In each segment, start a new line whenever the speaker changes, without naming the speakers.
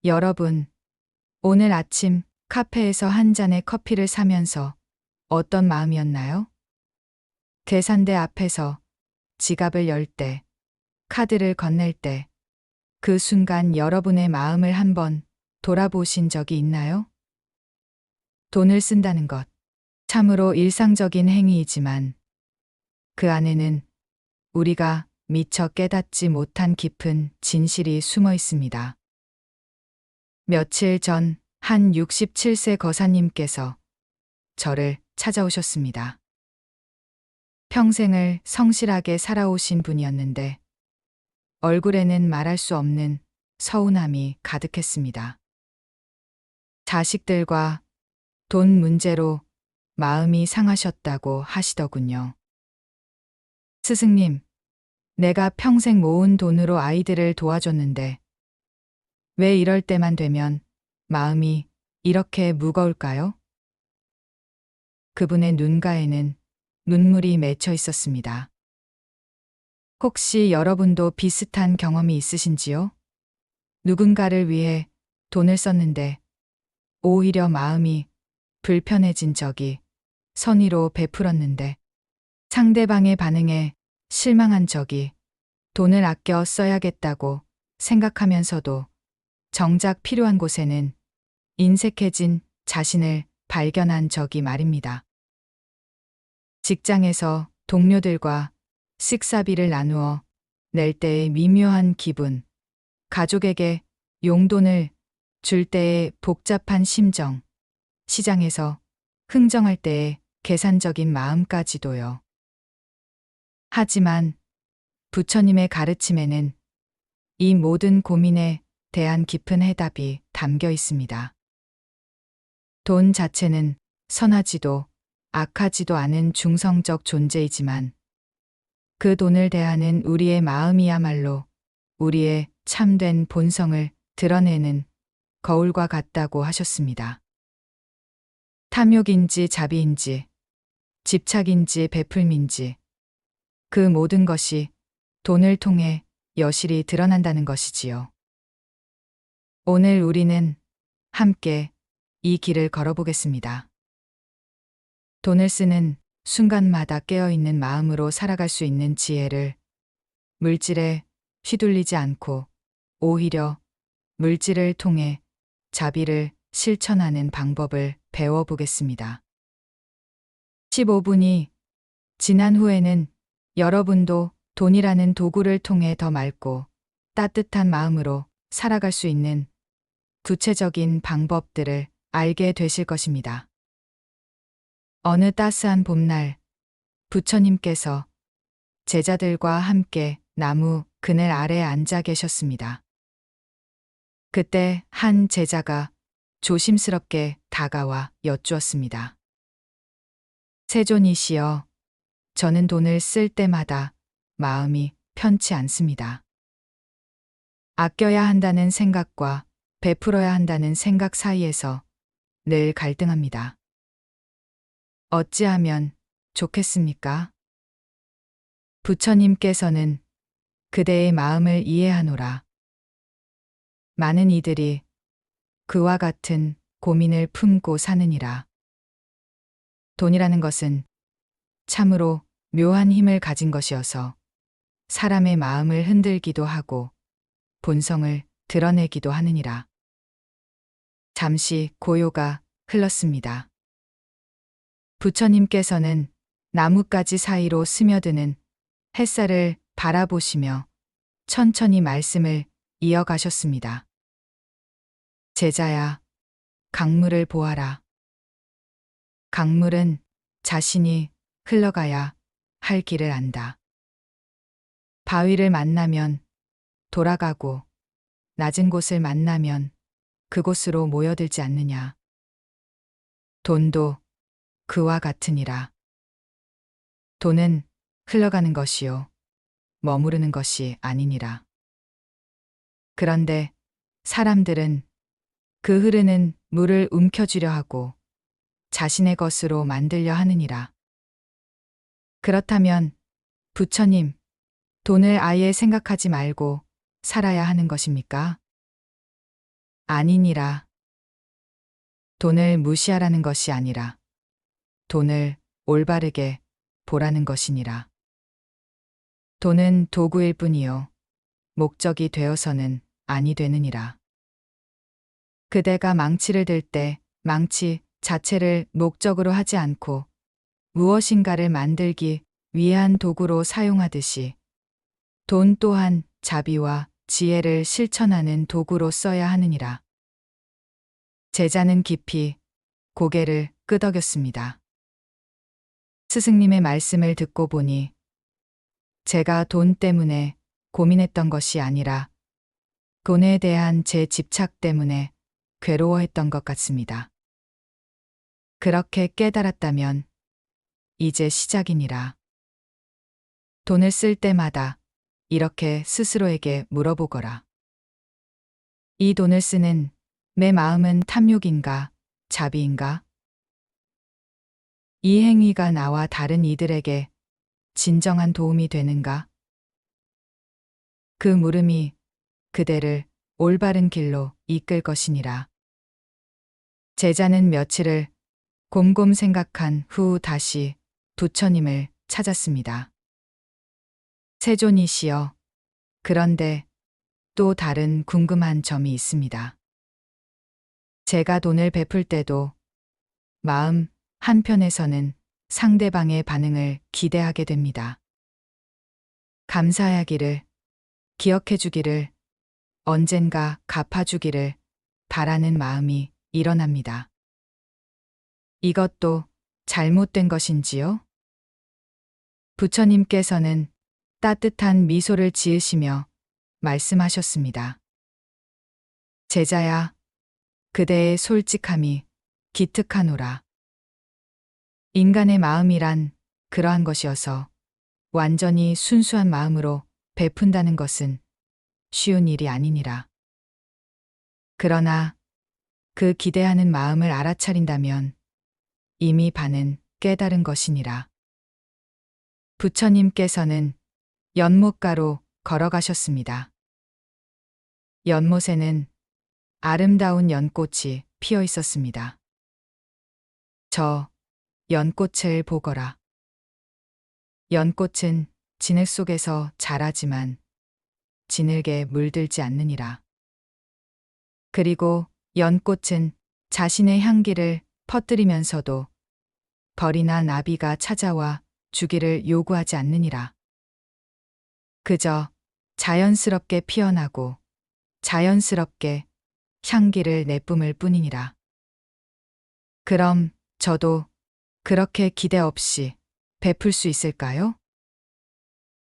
여러분, 오늘 아침 카페에서 한 잔의 커피를 사면서 어떤 마음이었나요? 계산대 앞에서 지갑을 열 때, 카드를 건넬 때, 그 순간 여러분의 마음을 한번 돌아보신 적이 있나요? 돈을 쓴다는 것, 참으로 일상적인 행위이지만 그 안에는 우리가 미처 깨닫지 못한 깊은 진실이 숨어 있습니다. 며칠 전 한 67세 거사님께서 저를 찾아오셨습니다. 평생을 성실하게 살아오신 분이었는데 얼굴에는 말할 수 없는 서운함이 가득했습니다. 자식들과 돈 문제로 마음이 상하셨다고 하시더군요. 스승님, 내가 평생 모은 돈으로 아이들을 도와줬는데 왜 이럴 때만 되면 마음이 이렇게 무거울까요? 그분의 눈가에는 눈물이 맺혀 있었습니다. 혹시 여러분도 비슷한 경험이 있으신지요? 누군가를 위해 돈을 썼는데 오히려 마음이 불편해진 적이, 선의로 베풀었는데 상대방의 반응에 실망한 적이, 돈을 아껴 써야겠다고 생각하면서도 정작 필요한 곳에는 인색해진 자신을 발견한 적이 말입니다. 직장에서 동료들과 식사비를 나누어 낼 때의 미묘한 기분, 가족에게 용돈을 줄 때의 복잡한 심정, 시장에서 흥정할 때의 계산적인 마음까지도요. 하지만 부처님의 가르침에는 이 모든 고민에 대한 깊은 해답이 담겨 있습니다. 돈 자체는 선하지도 악하지도 않은 중성적 존재이지만 그 돈을 대하는 우리의 마음이야말로 우리의 참된 본성을 드러내는 거울과 같다고 하셨습니다. 탐욕인지 자비인지, 집착인지 베풀민지, 그 모든 것이 돈을 통해 여실히 드러난다는 것이지요. 오늘 우리는 함께 이 길을 걸어보겠습니다. 돈을 쓰는 순간마다 깨어있는 마음으로 살아갈 수 있는 지혜를, 물질에 휘둘리지 않고 오히려 물질을 통해 자비를 실천하는 방법을 배워보겠습니다. 15분이 지난 후에는 여러분도 돈이라는 도구를 통해 더 맑고 따뜻한 마음으로 살아갈 수 있는 구체적인 방법들을 알게 되실 것입니다. 어느 따스한 봄날, 부처님께서 제자들과 함께 나무 그늘 아래 앉아 계셨습니다. 그때 한 제자가 조심스럽게 다가와 여쭈었습니다. 세존이시여, 저는 돈을 쓸 때마다 마음이 편치 않습니다. 아껴야 한다는 생각과 베풀어야 한다는 생각 사이에서 늘 갈등합니다. 어찌하면 좋겠습니까? 부처님께서는 그대의 마음을 이해하노라. 많은 이들이 그와 같은 고민을 품고 사느니라. 돈이라는 것은 참으로 묘한 힘을 가진 것이어서 사람의 마음을 흔들기도 하고 본성을 드러내기도 하느니라. 잠시 고요가 흘렀습니다. 부처님께서는 나뭇가지 사이로 스며드는 햇살을 바라보시며 천천히 말씀을 이어가셨습니다. 제자야, 강물을 보아라. 강물은 자신이 흘러가야 할 길을 안다. 바위를 만나면 돌아가고 낮은 곳을 만나면 그곳으로 모여들지 않느냐. 돈도 그와 같으니라. 돈은 흘러가는 것이요, 머무르는 것이 아니니라. 그런데 사람들은 그 흐르는 물을 움켜쥐려 하고 자신의 것으로 만들려 하느니라. 그렇다면 부처님, 돈을 아예 생각하지 말고 살아야 하는 것입니까? 아니니라. 돈을 무시하라는 것이 아니라 돈을 올바르게 보라는 것이니라. 돈은 도구일 뿐이요 목적이 되어서는 아니 되느니라. 그대가 망치를 들 때 망치 자체를 목적으로 하지 않고 무엇인가를 만들기 위한 도구로 사용하듯이 돈 또한 자비와 지혜를 실천하는 도구로 써야 하느니라. 제자는 깊이 고개를 끄덕였습니다. 스승님의 말씀을 듣고 보니 제가 돈 때문에 고민했던 것이 아니라 돈에 대한 제 집착 때문에 괴로워했던 것 같습니다. 그렇게 깨달았다면 이제 시작이니라. 돈을 쓸 때마다 이렇게 스스로에게 물어보거라. 이 돈을 쓰는 내 마음은 탐욕인가, 자비인가? 이 행위가 나와 다른 이들에게 진정한 도움이 되는가? 그 물음이 그대를 올바른 길로 이끌 것이니라. 제자는 며칠을 곰곰 생각한 후 다시 부처님을 찾았습니다. 세존이시여, 그런데 또 다른 궁금한 점이 있습니다. 제가 돈을 베풀 때도 마음 한편에서는 상대방의 반응을 기대하게 됩니다. 감사하기를, 기억해주기를, 언젠가 갚아주기를 바라는 마음이 일어납니다. 이것도 잘못된 것인지요? 부처님께서는 따뜻한 미소를 지으시며 말씀하셨습니다. 제자야, 그대의 솔직함이 기특하노라. 인간의 마음이란 그러한 것이어서 완전히 순수한 마음으로 베푼다는 것은 쉬운 일이 아니니라. 그러나 그 기대하는 마음을 알아차린다면 이미 반은 깨달은 것이니라. 부처님께서는 연못가로 걸어가셨습니다. 연못에는 아름다운 연꽃이 피어 있었습니다. 저 연꽃을 보거라. 연꽃은 진흙 속에서 자라지만 진흙에 물들지 않느니라. 그리고 연꽃은 자신의 향기를 퍼뜨리면서도 벌이나 나비가 찾아와 주기를 요구하지 않느니라. 그저 자연스럽게 피어나고 자연스럽게 향기를 내뿜을 뿐이니라. 그럼 저도 그렇게 기대 없이 베풀 수 있을까요?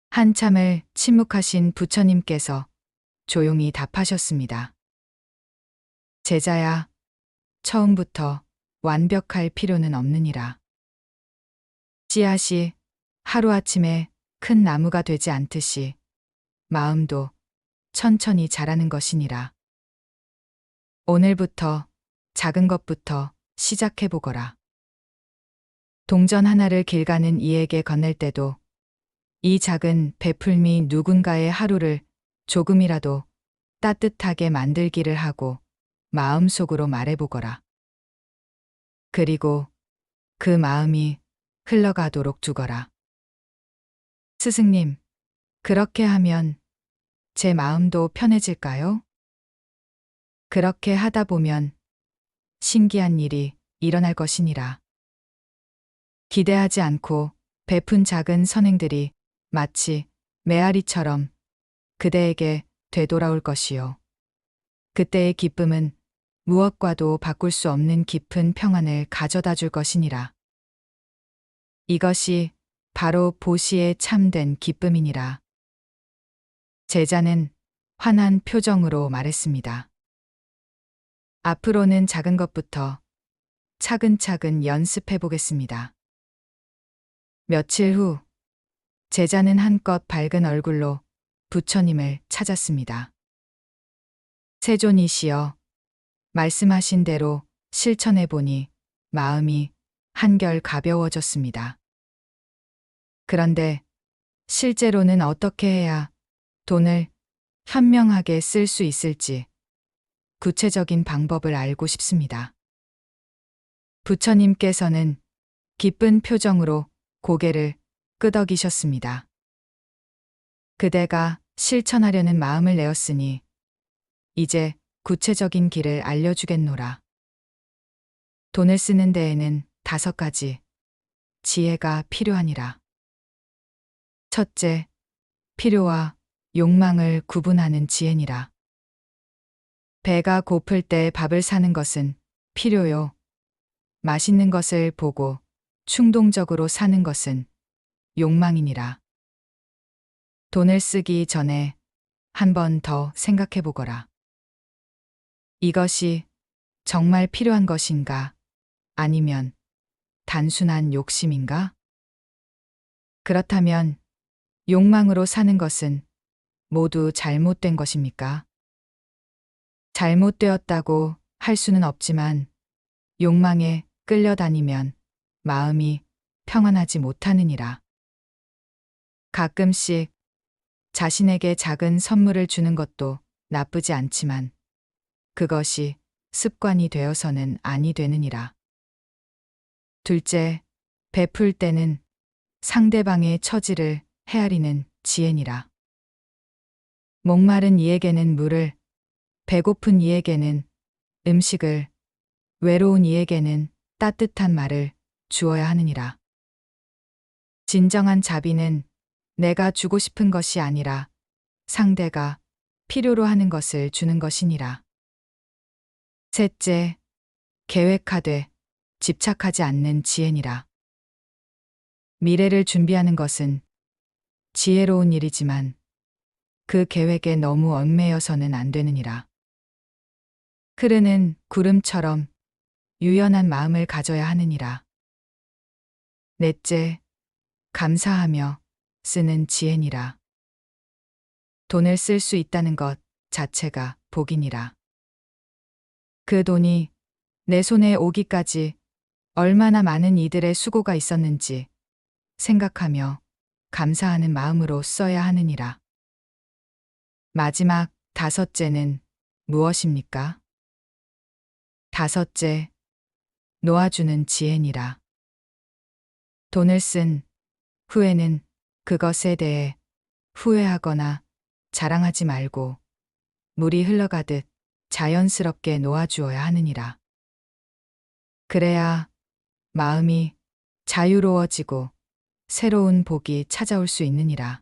한참을 침묵하신 부처님께서 조용히 답하셨습니다. 제자야, 처음부터 완벽할 필요는 없느니라. 씨앗이 하루아침에 큰 나무가 되지 않듯이 마음도 천천히 자라는 것이니라. 오늘부터 작은 것부터 시작해보거라. 동전 하나를 길 가는 이에게 건넬 때도 이 작은 베풀미 누군가의 하루를 조금이라도 따뜻하게 만들기를 하고 마음속으로 말해보거라. 그리고 그 마음이 흘러가도록 두거라. 스승님, 그렇게 하면 제 마음도 편해질까요? 그렇게 하다 보면 신기한 일이 일어날 것이니라. 기대하지 않고 베푼 작은 선행들이 마치 메아리처럼 그대에게 되돌아올 것이요. 그때의 기쁨은 무엇과도 바꿀 수 없는 깊은 평안을 가져다 줄 것이니라. 이것이 바로 보시의 참된 기쁨이니라. 제자는 환한 표정으로 말했습니다. 앞으로는 작은 것부터 차근차근 연습해 보겠습니다. 며칠 후 제자는 한껏 밝은 얼굴로 부처님을 찾았습니다. 세존이시여, 말씀하신 대로 실천해 보니 마음이 한결 가벼워졌습니다. 그런데 실제로는 어떻게 해야 돈을 현명하게 쓸 수 있을지 구체적인 방법을 알고 싶습니다. 부처님께서는 기쁜 표정으로 고개를 끄덕이셨습니다. 그대가 실천하려는 마음을 내었으니 이제 구체적인 길을 알려주겠노라. 돈을 쓰는 데에는 5가지 지혜가 필요하니라. 첫째, 필요와 욕망을 구분하는 지혜니라. 배가 고플 때 밥을 사는 것은 필요요. 맛있는 것을 보고 충동적으로 사는 것은 욕망이니라. 돈을 쓰기 전에 한 번 더 생각해 보거라. 이것이 정말 필요한 것인가? 아니면 단순한 욕심인가? 그렇다면 욕망으로 사는 것은 모두 잘못된 것입니까? 잘못되었다고 할 수는 없지만 욕망에 끌려다니면 마음이 평안하지 못하느니라. 가끔씩 자신에게 작은 선물을 주는 것도 나쁘지 않지만 그것이 습관이 되어서는 아니 되느니라. 둘째, 베풀 때는 상대방의 처지를 헤아리는 지혜니라. 목마른 이에게는 물을, 배고픈 이에게는 음식을, 외로운 이에게는 따뜻한 말을 주어야 하느니라. 진정한 자비는 내가 주고 싶은 것이 아니라 상대가 필요로 하는 것을 주는 것이니라. 셋째, 계획하되 집착하지 않는 지혜니라. 미래를 준비하는 것은 지혜로운 일이지만 그 계획에 너무 얽매여서는 안 되느니라. 흐르는 구름처럼 유연한 마음을 가져야 하느니라. 넷째, 감사하며 쓰는 지혜니라. 돈을 쓸 수 있다는 것 자체가 복이니라. 그 돈이 내 손에 오기까지 얼마나 많은 이들의 수고가 있었는지 생각하며 감사하는 마음으로 써야 하느니라. 마지막 5째는 무엇입니까? 5째, 놓아주는 지혜니라. 돈을 쓴 후에는 그것에 대해 후회하거나 자랑하지 말고 물이 흘러가듯 자연스럽게 놓아주어야 하느니라. 그래야 마음이 자유로워지고 새로운 복이 찾아올 수 있느니라.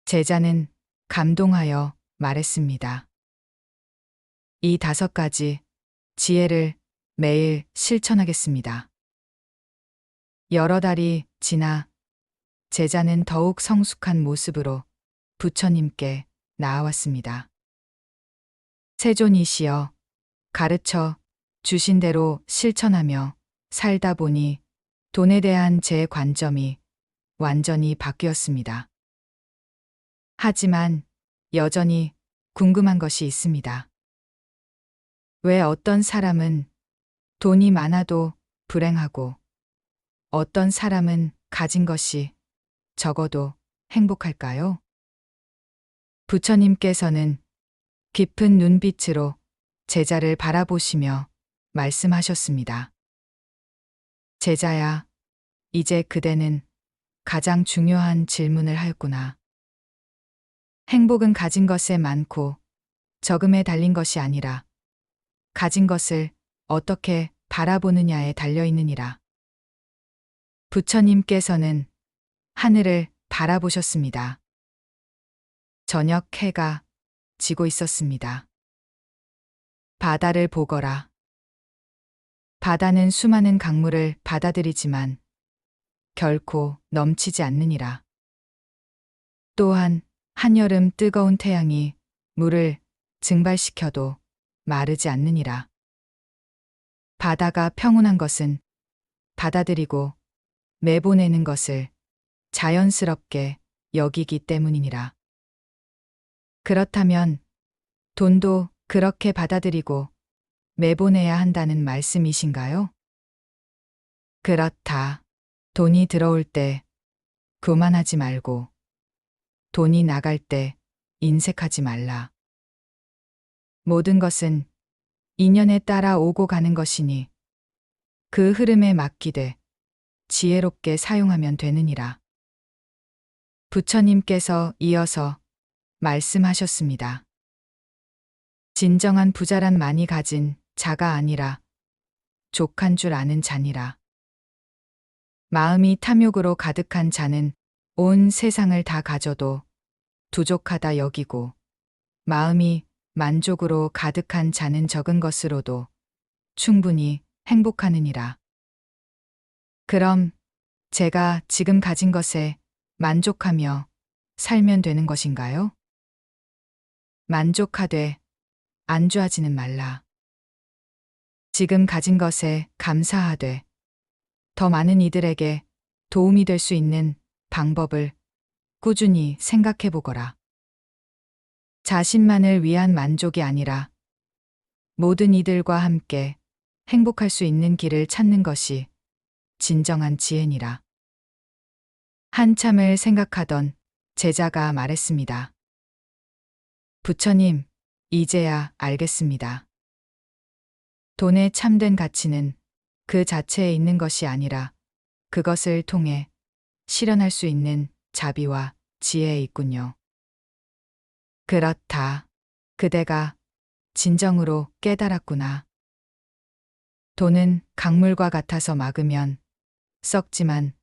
제자는 감동하여 말했습니다. 이 5가지 지혜를 매일 실천하겠습니다. 여러 달이 지나 제자는 더욱 성숙한 모습으로 부처님께 나아왔습니다. 세존이시여, 가르쳐 주신 대로 실천하며 살다 보니 돈에 대한 제 관점이 완전히 바뀌었습니다. 하지만 여전히 궁금한 것이 있습니다. 왜 어떤 사람은 돈이 많아도 불행하고 어떤 사람은 가진 것이 적어도 행복할까요? 부처님께서는 깊은 눈빛으로 제자를 바라보시며 말씀하셨습니다. 제자야, 이제 그대는 가장 중요한 질문을 하였구나. 행복은 가진 것에 많고 적음에 달린 것이 아니라 가진 것을 어떻게 바라보느냐에 달려 있느니라. 부처님께서는 하늘을 바라보셨습니다. 저녁 해가 지고 있었습니다. 바다를 보거라. 바다는 수많은 강물을 받아들이지만 결코 넘치지 않느니라. 또한 한여름 뜨거운 태양이 물을 증발시켜도 마르지 않느니라. 바다가 평온한 것은 받아들이고 내보내는 것을 자연스럽게 여기기 때문이니라. 그렇다면 돈도 그렇게 받아들이고 내보내야 한다는 말씀이신가요? 그렇다. 돈이 들어올 때 교만하지 말고 돈이 나갈 때 인색하지 말라. 모든 것은 인연에 따라 오고 가는 것이니 그 흐름에 맡기되 지혜롭게 사용하면 되느니라. 부처님께서 이어서 말씀하셨습니다. 진정한 부자란 많이 가진 자가 아니라 족한 줄 아는 자니라. 마음이 탐욕으로 가득한 자는 온 세상을 다 가져도 부족하다 여기고, 마음이 만족으로 가득한 자는 적은 것으로도 충분히 행복하느니라. 그럼 제가 지금 가진 것에 만족하며 살면 되는 것인가요? 만족하되 안주하지는 말라. 지금 가진 것에 감사하되 더 많은 이들에게 도움이 될 수 있는 방법을 꾸준히 생각해 보거라. 자신만을 위한 만족이 아니라 모든 이들과 함께 행복할 수 있는 길을 찾는 것이 진정한 지혜니라. 한참을 생각하던 제자가 말했습니다. 부처님, 이제야 알겠습니다. 돈의 참된 가치는 그 자체에 있는 것이 아니라 그것을 통해 실현할 수 있는 자비와 지혜에 있군요. 그렇다. 그대가 진정으로 깨달았구나. 돈은 강물과 같아서 막으면 썩지만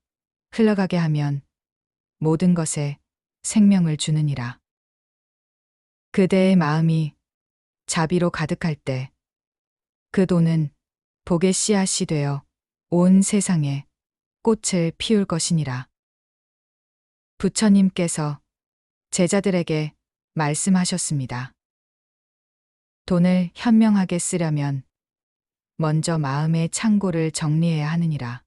흘러가게 하면 모든 것에 생명을 주느니라. 그대의 마음이 자비로 가득할 때 그 돈은 복의 씨앗이 되어 온 세상에 꽃을 피울 것이니라. 부처님께서 제자들에게 말씀하셨습니다. 돈을 현명하게 쓰려면 먼저 마음의 창고를 정리해야 하느니라.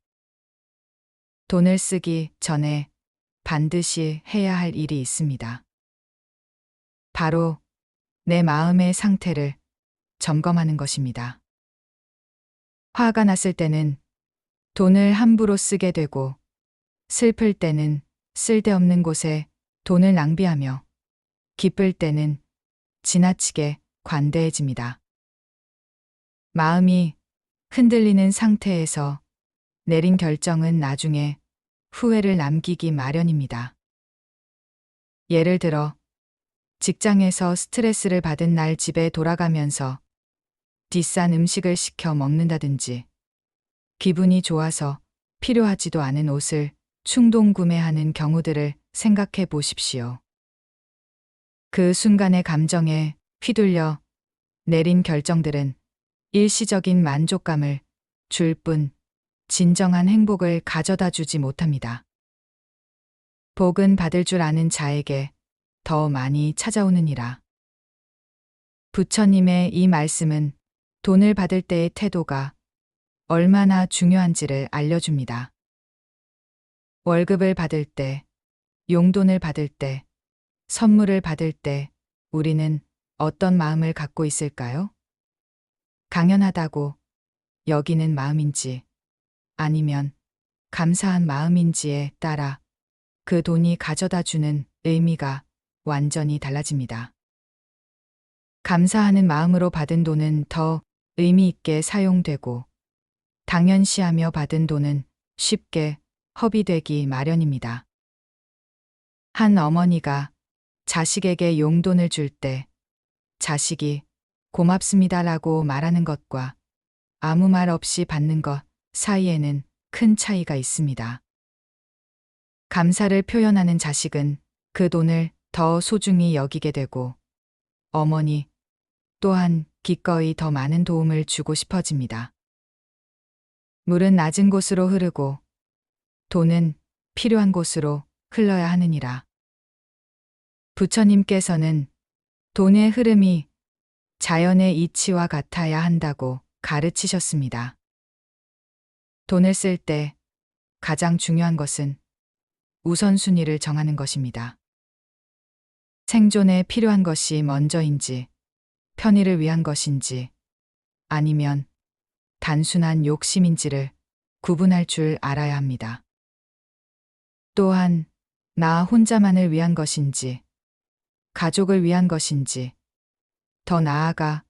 돈을 쓰기 전에 반드시 해야 할 일이 있습니다. 바로 내 마음의 상태를 점검하는 것입니다. 화가 났을 때는 돈을 함부로 쓰게 되고, 슬플 때는 쓸데없는 곳에 돈을 낭비하며, 기쁠 때는 지나치게 관대해집니다. 마음이 흔들리는 상태에서 내린 결정은 나중에 후회를 남기기 마련입니다. 예를 들어, 직장에서 스트레스를 받은 날 집에 돌아가면서 비싼 음식을 시켜 먹는다든지, 기분이 좋아서 필요하지도 않은 옷을 충동 구매하는 경우들을 생각해 보십시오. 그 순간의 감정에 휘둘려 내린 결정들은 일시적인 만족감을 줄 뿐 진정한 행복을 가져다 주지 못합니다. 복은 받을 줄 아는 자에게 더 많이 찾아오느니라. 부처님의 이 말씀은 돈을 받을 때의 태도가 얼마나 중요한지를 알려줍니다. 월급을 받을 때, 용돈을 받을 때, 선물을 받을 때 우리는 어떤 마음을 갖고 있을까요? 당연하다고 여기는 마음인지 아니면 감사한 마음인지에 따라 그 돈이 가져다 주는 의미가 완전히 달라집니다. 감사하는 마음으로 받은 돈은 더 의미 있게 사용되고, 당연시하며 받은 돈은 쉽게 허비되기 마련입니다. 한 어머니가 자식에게 용돈을 줄 때 자식이 고맙습니다라고 말하는 것과 아무 말 없이 받는 것 사이에는 큰 차이가 있습니다. 감사를 표현하는 자식은 그 돈을 더 소중히 여기게 되고, 어머니 또한 기꺼이 더 많은 도움을 주고 싶어집니다. 물은 낮은 곳으로 흐르고 돈은 필요한 곳으로 흘러야 하느니라. 부처님께서는 돈의 흐름이 자연의 이치와 같아야 한다고 가르치셨습니다. 돈을 쓸 때 가장 중요한 것은 우선순위를 정하는 것입니다. 생존에 필요한 것이 먼저인지, 편의를 위한 것인지, 아니면 단순한 욕심인지를 구분할 줄 알아야 합니다. 또한 나 혼자만을 위한 것인지, 가족을 위한 것인지, 더 나아가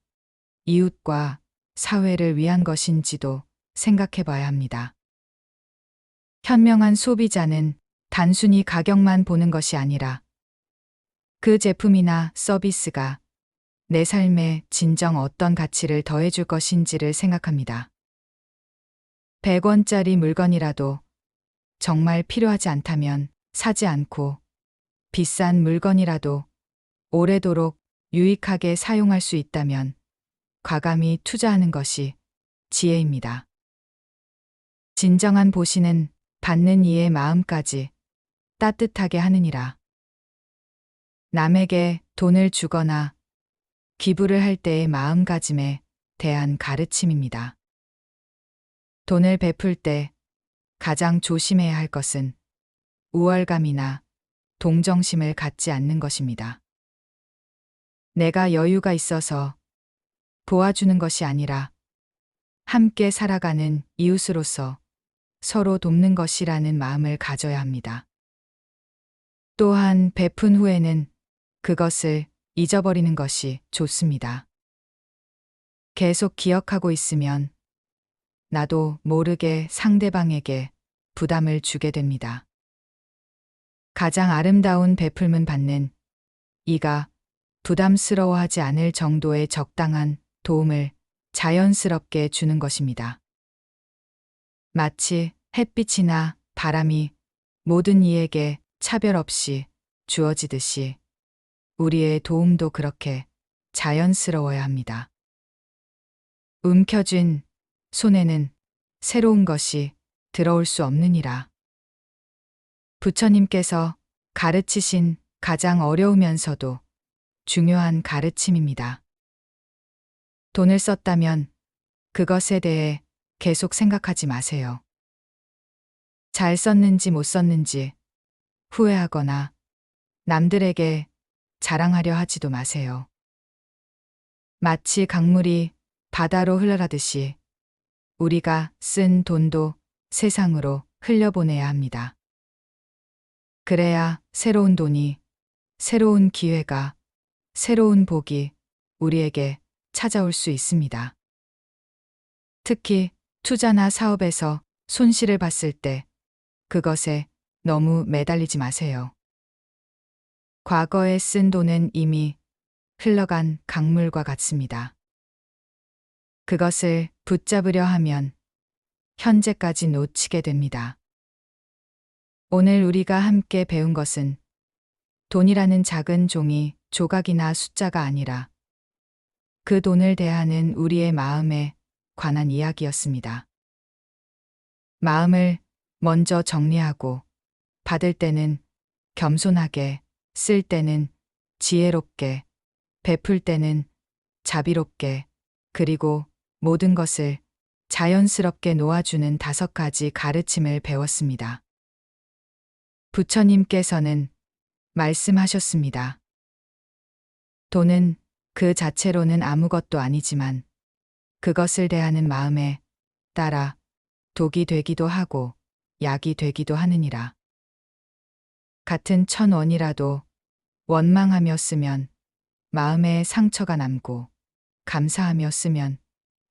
이웃과 사회를 위한 것인지도 생각해 봐야 합니다. 현명한 소비자는 단순히 가격만 보는 것이 아니라 그 제품이나 서비스가 내 삶에 진정 어떤 가치를 더해줄 것인지를 생각합니다. 100원짜리 물건이라도 정말 필요하지 않다면 사지 않고 비싼 물건이라도 오래도록 유익하게 사용할 수 있다면 과감히 투자하는 것이 지혜입니다. 진정한 보시는 받는 이의 마음까지 따뜻하게 하느니라. 남에게 돈을 주거나 기부를 할 때의 마음가짐에 대한 가르침입니다. 돈을 베풀 때 가장 조심해야 할 것은 우월감이나 동정심을 갖지 않는 것입니다. 내가 여유가 있어서 도와주는 것이 아니라 함께 살아가는 이웃으로서 서로 돕는 것이라는 마음을 가져야 합니다. 또한 베푼 후에는 그것을 잊어버리는 것이 좋습니다. 계속 기억하고 있으면 나도 모르게 상대방에게 부담을 주게 됩니다. 가장 아름다운 베풀문 받는 이가 부담스러워하지 않을 정도의 적당한 도움을 자연스럽게 주는 것입니다. 마치 햇빛이나 바람이 모든 이에게 차별 없이 주어지듯이 우리의 도움도 그렇게 자연스러워야 합니다. 움켜쥔 손에는 새로운 것이 들어올 수 없느니라. 부처님께서 가르치신 가장 어려우면서도 중요한 가르침입니다. 돈을 썼다면 그것에 대해 계속 생각하지 마세요. 잘 썼는지 못 썼는지 후회하거나 남들에게 자랑하려 하지도 마세요. 마치 강물이 바다로 흘러가듯이 우리가 쓴 돈도 세상으로 흘려보내야 합니다. 그래야 새로운 돈이, 새로운 기회가, 새로운 복이 우리에게 찾아올 수 있습니다. 특히 투자나 사업에서 손실을 봤을 때 그것에 너무 매달리지 마세요. 과거에 쓴 돈은 이미 흘러간 강물과 같습니다. 그것을 붙잡으려 하면 현재까지 놓치게 됩니다. 오늘 우리가 함께 배운 것은 돈이라는 작은 종이 조각이나 숫자가 아니라 그 돈을 대하는 우리의 마음에 관한 이야기였습니다. 마음을 먼저 정리하고 받을 때는 겸손하게, 쓸 때는 지혜롭게, 베풀 때는 자비롭게, 그리고 모든 것을 자연스럽게 놓아주는 5가지 가르침을 배웠습니다. 부처님께서는 말씀하셨습니다. 돈은 그 자체로는 아무것도 아니지만 그것을 대하는 마음에 따라 독이 되기도 하고 약이 되기도 하느니라. 같은 1,000원이라도 원망하며 쓰면 마음에 상처가 남고 감사하며 쓰면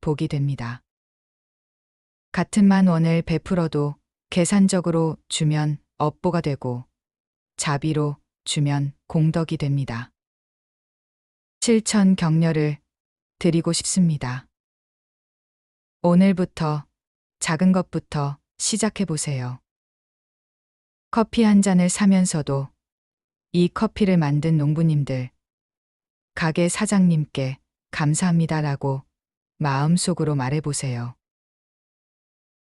복이 됩니다. 같은 10,000원을 베풀어도 계산적으로 주면 업보가 되고 자비로 주면 공덕이 됩니다. 실천 격려를 드리고 싶습니다. 오늘부터 작은 것부터 시작해 보세요. 커피 한 잔을 사면서도 이 커피를 만든 농부님들, 가게 사장님께 감사합니다라고 마음속으로 말해보세요.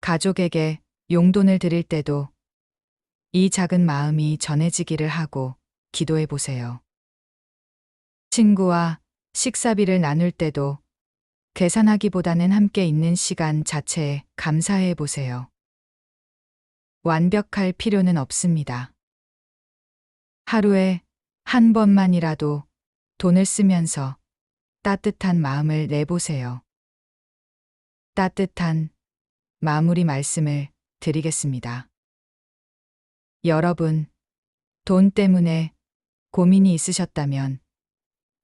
가족에게 용돈을 드릴 때도 이 작은 마음이 전해지기를 하고 기도해 보세요. 친구와 식사비를 나눌 때도 계산하기보다는 함께 있는 시간 자체에 감사해 보세요. 완벽할 필요는 없습니다. 하루에 한 번만이라도 돈을 쓰면서 따뜻한 마음을 내보세요. 따뜻한 마무리 말씀을 드리겠습니다. 여러분, 돈 때문에 고민이 있으셨다면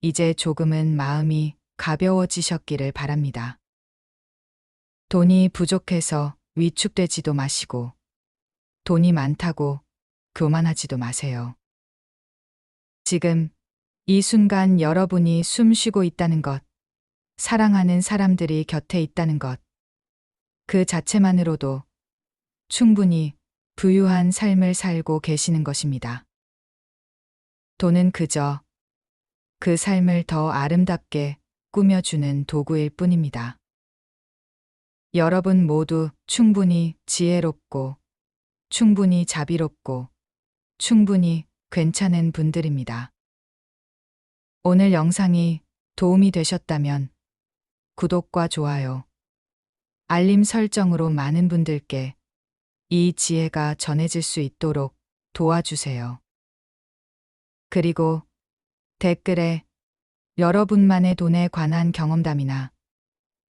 이제 조금은 마음이 가벼워지셨기를 바랍니다. 돈이 부족해서 위축되지도 마시고, 돈이 많다고 교만하지도 마세요. 지금 이 순간 여러분이 숨 쉬고 있다는 것, 사랑하는 사람들이 곁에 있다는 것, 그 자체만으로도 충분히 부유한 삶을 살고 계시는 것입니다. 돈은 그저 그 삶을 더 아름답게 꾸며주는 도구일 뿐입니다. 여러분 모두 충분히 지혜롭고, 충분히 자비롭고, 충분히 괜찮은 분들입니다. 오늘 영상이 도움이 되셨다면 구독과 좋아요, 알림 설정으로 많은 분들께 이 지혜가 전해질 수 있도록 도와주세요. 그리고 댓글에 여러분만의 돈에 관한 경험담이나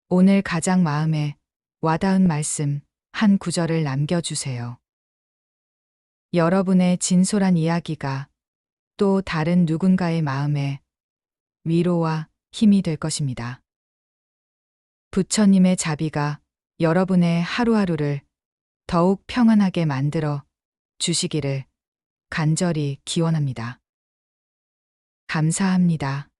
오늘 가장 마음에 와닿은 말씀 한 구절을 남겨주세요. 여러분의 진솔한 이야기가 또 다른 누군가의 마음에 위로와 힘이 될 것입니다. 부처님의 자비가 여러분의 하루하루를 더욱 평안하게 만들어 주시기를 간절히 기원합니다. 감사합니다.